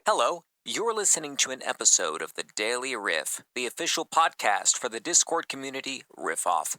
Hello, you're listening to an episode of the Daily Riff, the official podcast for the Discord community Riff-Off.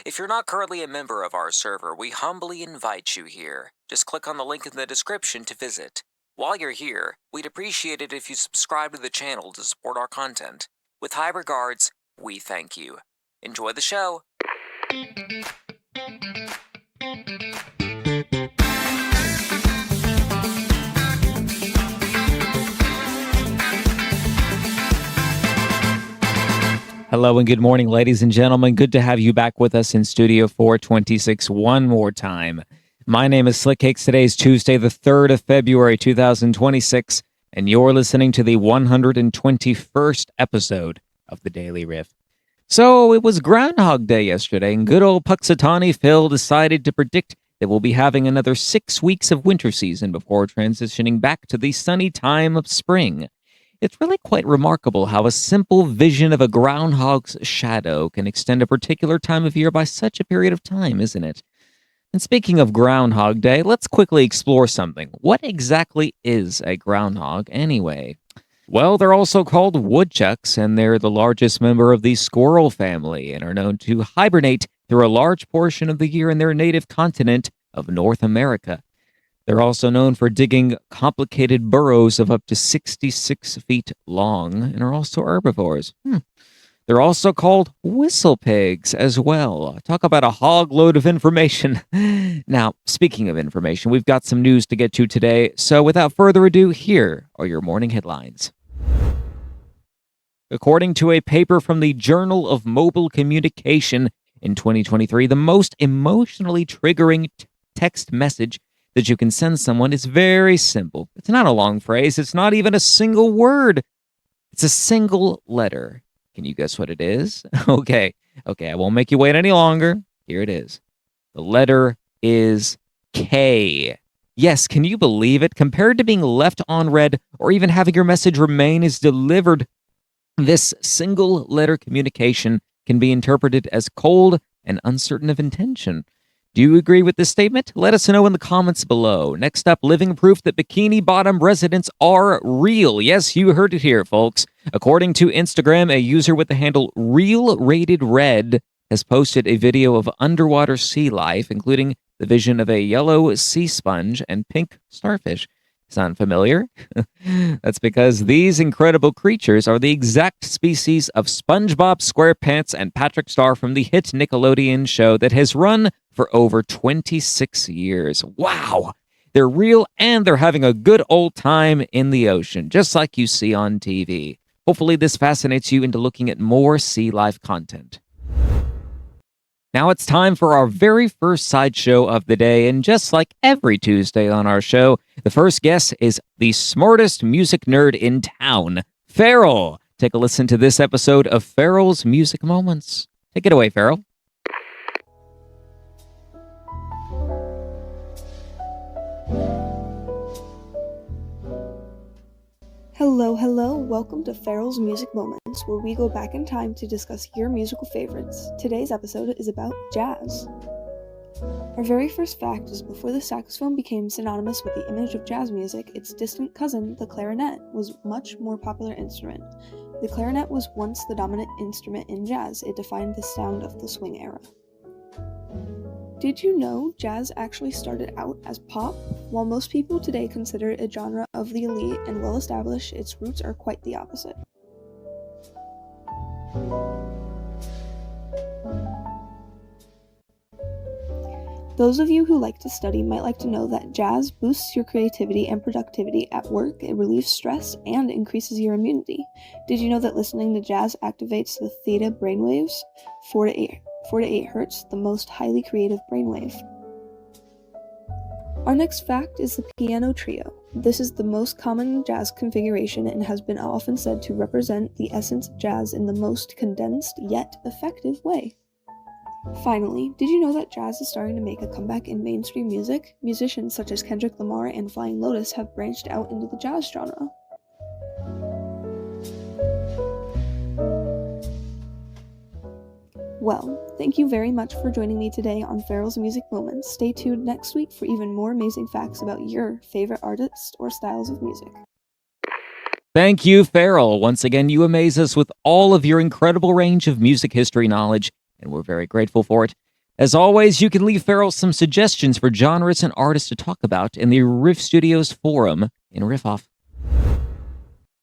If you're not currently a member of our server, we humbly invite you here. Just click on the link in the description to visit. While you're here, we'd appreciate it if you subscribe to the channel to support our content. With high regards, we thank you. Enjoy the show! Hello and good morning, ladies and gentlemen. Good to have you back with us in Studio 426 one more time. My name is Slick Cakes. Today is Tuesday, the 3rd of February, 2026, and you're listening to the 121st episode of the Daily Riff. So, it was Groundhog Day yesterday, and good old Puxatawny Phil decided to predict that we'll be having another 6 weeks of winter season before transitioning back to the sunny time of spring. It's really quite remarkable how a simple vision of a groundhog's shadow can extend a particular time of year by such a period of time, isn't it? And speaking of Groundhog Day, let's quickly explore something. What exactly is a groundhog anyway? Well, they're also called woodchucks, and they're the largest member of the squirrel family and are known to hibernate through a large portion of the year in their native continent of North America. They're also known for digging complicated burrows of up to 66 feet long and are also herbivores. They're also called whistle pigs as well. Talk about a hog load of information. Now, speaking of information, we've got some news to get to today. So without further ado, here are your morning headlines. According to a paper from the Journal of Mobile Communication in 2023, the most emotionally triggering text message that you can send someone is very simple. It's not a long phrase. It's not even a single word. It's a single letter. Can you guess what it is? Okay, I won't make you wait any longer. Here it is. The letter is K. Yes, can you believe it? Compared to being left unread or even having your message remain as delivered, this single letter communication can be interpreted as cold and uncertain of intention. Do you agree with this statement? Let us know in the comments below. Next up, living proof that Bikini Bottom residents are real. Yes, you heard it here, folks. According to Instagram, a user with the handle RealRatedRed has posted a video of underwater sea life, including the vision of a yellow sea sponge and pink starfish. Sound familiar? That's because these incredible creatures are the exact species of SpongeBob SquarePants and Patrick Star from the hit Nickelodeon show that has run for over 26 years. Wow! They're real and they're having a good old time in the ocean, just like you see on TV. Hopefully this fascinates you into looking at more sea life content. Now it's time for our very first sideshow of the day, and just like every Tuesday on our show, the first guest is the smartest music nerd in town, Farrell. Take a listen to this episode of Farrell's Music Moments. Take it away, Farrell. Hello, welcome to Farrell's Music Moments, where we go back in time to discuss your musical favorites. Today's episode is about jazz. Our very first fact is before the saxophone became synonymous with the image of jazz music, its distant cousin, the clarinet, was a much more popular instrument. The clarinet was once the dominant instrument in jazz. It defined the sound of the swing era. Did you know jazz actually started out as pop? While most people today consider it a genre of the elite and well-established, its roots are quite the opposite. Those of you who like to study might like to know that jazz boosts your creativity and productivity at work, it relieves stress, and increases your immunity. Did you know that listening to jazz activates the theta brainwaves, 4 to 8 hertz, the most highly creative brainwave? Our next fact is the piano trio. This is the most common jazz configuration and has been often said to represent the essence of jazz in the most condensed yet effective way. Finally, did you know that jazz is starting to make a comeback in mainstream music? Musicians such as Kendrick Lamar and Flying Lotus have branched out into the jazz genre. Well, thank you very much for joining me today on Farrell's Music Moments. Stay tuned next week for even more amazing facts about your favorite artists or styles of music. Thank you, Farrell. Once again, you amaze us with all of your incredible range of music history knowledge, and we're very grateful for it. As always, you can leave Farrell some suggestions for genres and artists to talk about in the Riff Studios forum in Riff-Off.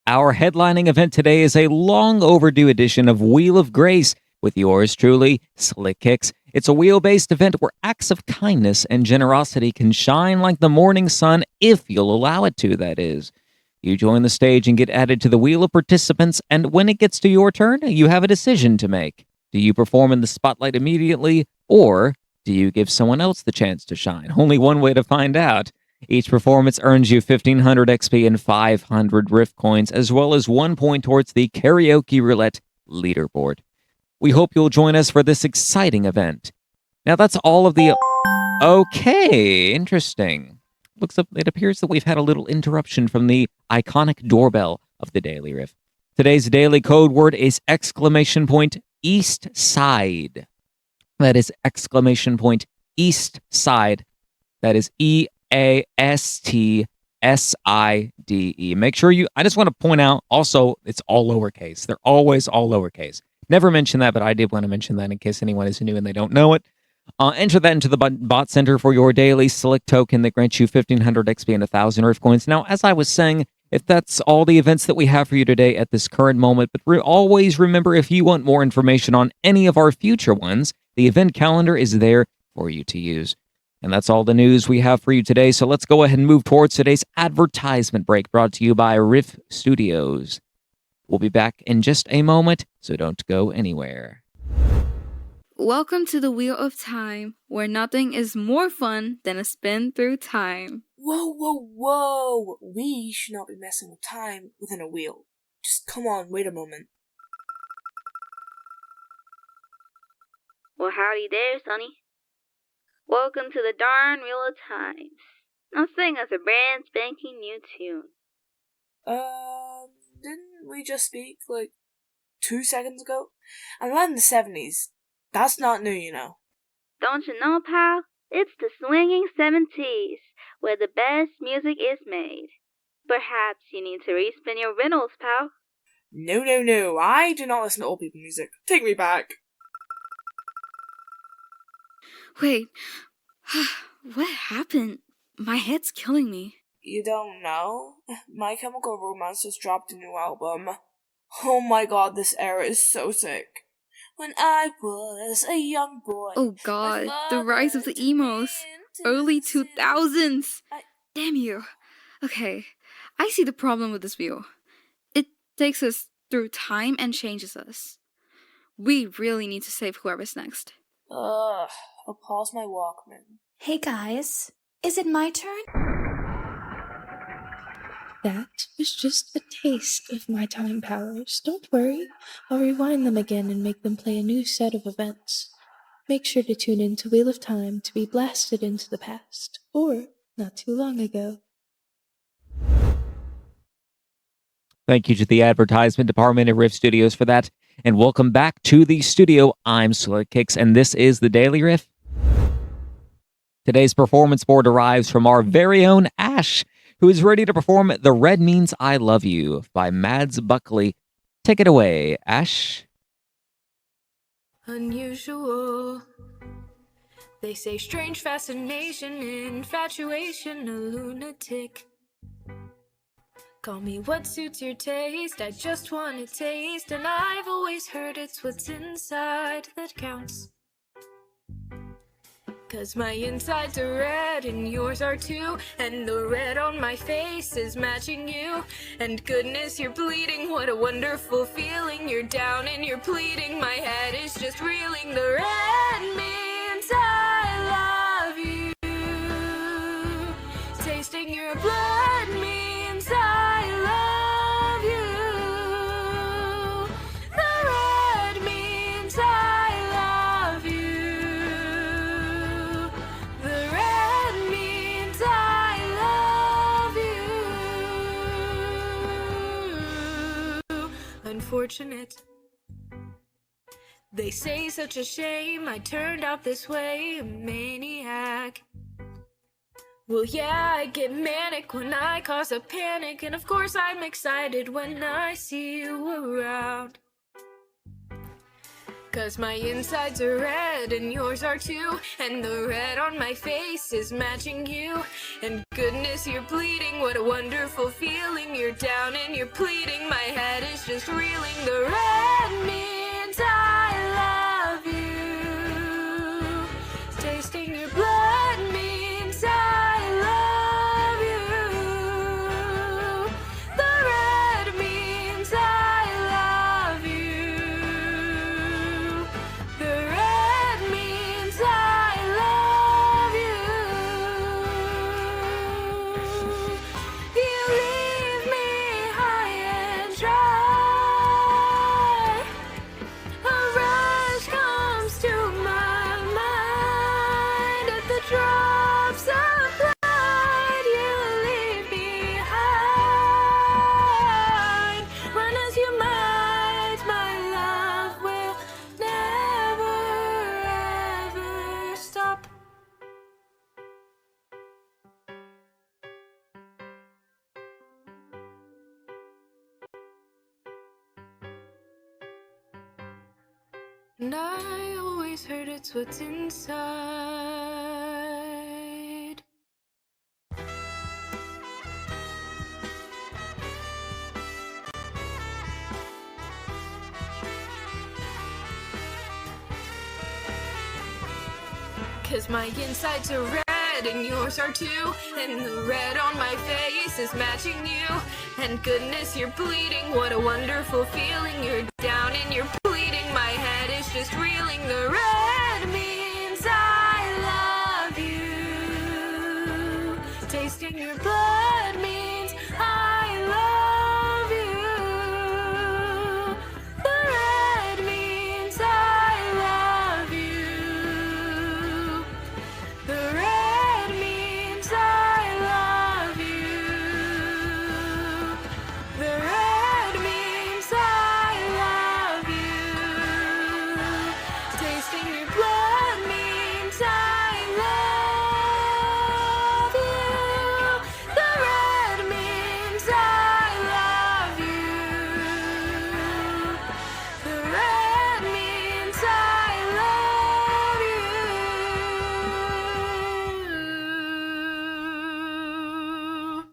Our headlining event today is a long overdue edition of Wheel of Grace with yours truly, Slick Kicks. It's a wheel-based event where acts of kindness and generosity can shine like the morning sun if you'll allow it to, that is. You join the stage and get added to the wheel of participants, and when it gets to your turn, you have a decision to make. Do you perform in the spotlight immediately, or do you give someone else the chance to shine? Only one way to find out. Each performance earns you 1,500 XP and 500 Riff coins, as well as 1 point towards the Karaoke Roulette leaderboard. We hope you'll join us for this exciting event. Now that's all of the... Okay, interesting. It appears that we've had a little interruption from the iconic doorbell of the Daily Riff. Today's daily code word is exclamation point East Side. That is exclamation point East Side. That is EASTSIDE. Make sure I just want to point out also, it's all lowercase. They're always all lowercase. Never mentioned that, but I did want to mention that in case anyone is new and they don't know it. Enter that into the bot center for your daily select token that grants you 1,500 XP and 1,000 Riff coins. Now, as I was saying, if that's all the events that we have for you today at this current moment, but always remember, if you want more information on any of our future ones, the event calendar is there for you to use. And that's all the news we have for you today, so let's go ahead and move towards today's advertisement break, brought to you by Riff Studios. We'll be back in just a moment, so don't go anywhere. Welcome to the Wheel of Time, where nothing is more fun than a spin through time. Whoa! We should not be messing with time within a wheel. Just come on, wait a moment. Well, howdy there, Sonny. Welcome to the darn Wheel of Time. Now sing us a brand spanking new tune. Didn't we just speak, 2 seconds ago? I'm not in the 70s. That's not new, you know. Don't you know, pal? It's the swinging 70s, where the best music is made. Perhaps you need to respin your riddles, pal. No. I do not listen to old people music. Take me back. Wait. What happened? My head's killing me. You don't know? My Chemical Romance just dropped a new album. Oh my god, this era is so sick. When I was a young boy. Oh god, the rise of the emos. Early 2000s. Damn you. Okay, I see the problem with this wheel. It takes us through time and changes us. We really need to save whoever's next. I'll pause my Walkman. Hey guys, is it my turn? That was just a taste of my time powers. Don't worry, I'll rewind them again and make them play a new set of events. Make sure to tune in to Wheel of Time to be blasted into the past, or not too long ago. Thank you to the advertisement department at Riff Studios for that, and welcome back to the studio. I'm Slick Kicks, and this is the Daily Riff. Today's performance board arrives from our very own Ash, who is ready to perform The Red Means I Love You by Mads Buckley. Take it away, Ash. Unusual. They say strange fascination, infatuation, a lunatic. Call me what suits your taste, I just want to taste, and I've always heard it's what's inside that counts. 'Cause my insides are red and yours are too, and the red on my face is matching you. And goodness, you're bleeding, what a wonderful feeling. You're down and you're pleading, my head is just reeling. The red means I love you. Tasting your blood means I love you. The red means I love you. The red means I love you. Unfortunate. They say such a shame I turned out this way, a maniac. Well, yeah, I get manic when I cause a panic, and of course I'm excited when I see you around. 'Cause my insides are red and yours are too, and the red on my face is matching you. And goodness, you're bleeding, what a wonderful feeling. You're down and you're pleading, my head is just reeling. The red means I love you. Tasting your blood means I love you. The red means I love you. The red means I love you. You leave me high and dry. A rush comes to my mind at the drops of blood you leave behind. Run as you might, my love will never ever stop. And I always heard it's what's inside. Cause my insides are red and yours are too, and the red on my face is matching you. And goodness, you're bleeding, what a wonderful feeling. You're down and you're pleading, my head is just reeling. The red means I love you. Tasting your blood means I love you. The red means I love you. The red means I love you. The red means I love you. Tasting your blood means I love you. The red means I love you. The red means I love you.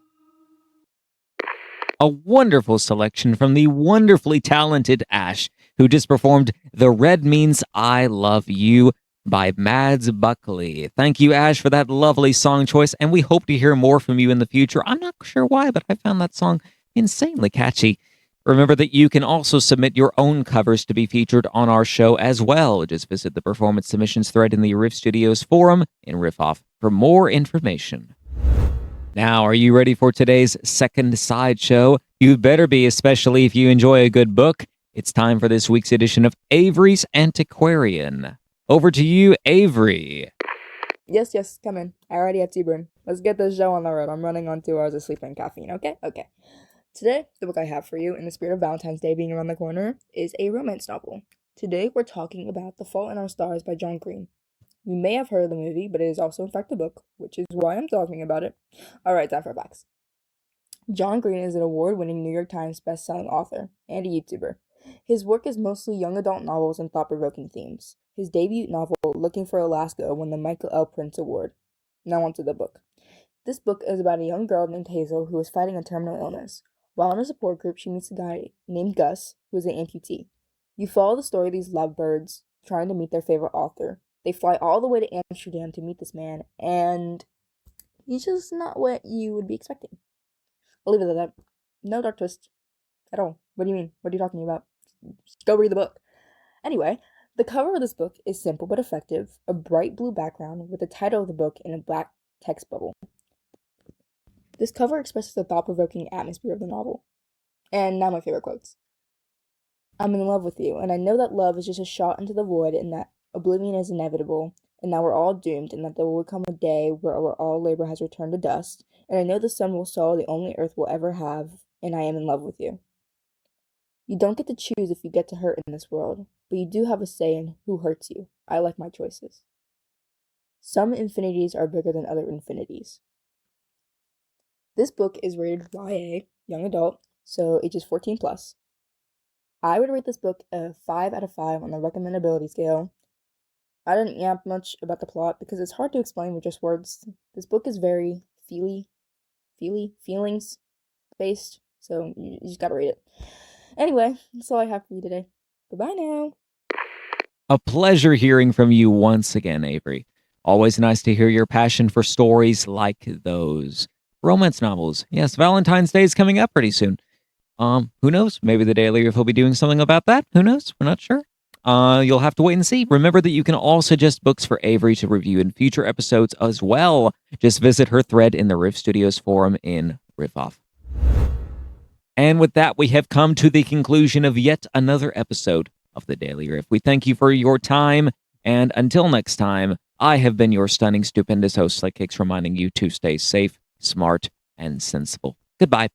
A wonderful selection from the wonderfully talented Ash, who just performed The Red Means I Love You by Mads Buckley. Thank you, Ash, for that lovely song choice, and we hope to hear more from you in the future. I'm not sure why, but I found that song insanely catchy. Remember that you can also submit your own covers to be featured on our show as well. Just visit the performance submissions thread in the Riff Studios forum in Riff-Off for more information. Now, are you ready for today's second sideshow? You better be, especially if you enjoy a good book. It's time for this week's edition of Avery's Antiquarian. Over to you, Avery. Yes, come in. I already have tea brewing. Let's get this show on the road. I'm running on 2 hours of sleep and caffeine, okay? Okay. Today, the book I have for you, in the spirit of Valentine's Day being around the corner, is a romance novel. Today, we're talking about The Fault in Our Stars by John Green. You may have heard of the movie, but it is also in fact a book, which is why I'm talking about it. Alright, time for facts. John Green is an award-winning New York Times best-selling author and a YouTuber. His work is mostly young adult novels and thought-provoking themes. His debut novel, Looking for Alaska, won the Michael L. Prince Award. Now onto the book. This book is about a young girl named Hazel who is fighting a terminal illness. While in a support group, she meets a guy named Gus, who is an amputee. You follow the story of these lovebirds trying to meet their favorite author. They fly all the way to Amsterdam to meet this man, and he's just not what you would be expecting. I'll leave it at that. No dark twist at all. What do you mean? What are you talking about? Just go read the book. Anyway, the cover of this book is simple but effective, a bright blue background with the title of the book in a black text bubble. This cover expresses the thought-provoking atmosphere of the novel. And now my favorite quotes. I'm in love with you, and I know that love is just a shot into the void and that oblivion is inevitable, and that we're all doomed, and that there will come a day where all labor has returned to dust, and I know the sun will solve the only earth will ever have, and I am in love with you. You don't get to choose if you get to hurt in this world, but you do have a say in who hurts you. I like my choices. Some infinities are bigger than other infinities. This book is rated YA, young adult, so ages 14 plus. I would rate this book a 5 out of 5 on the recommendability scale. I didn't yap much about the plot because it's hard to explain with just words. This book is very feelings based, so you just gotta read it. Anyway, that's all I have for you today. Bye-bye now. A pleasure hearing from you once again, Avery. Always nice to hear your passion for stories like those. Romance novels. Yes, Valentine's Day is coming up pretty soon. Who knows? Maybe the Daily Riff will be doing something about that. Who knows? We're not sure. You'll have to wait and see. Remember that you can all suggest books for Avery to review in future episodes as well. Just visit her thread in the Riff Studios forum in Riff-Off. And with that, we have come to the conclusion of yet another episode of the Daily Riff. We thank you for your time, and until next time, I have been your stunning, stupendous host, Slick Hicks, reminding you to stay safe, smart, and sensible. Goodbye.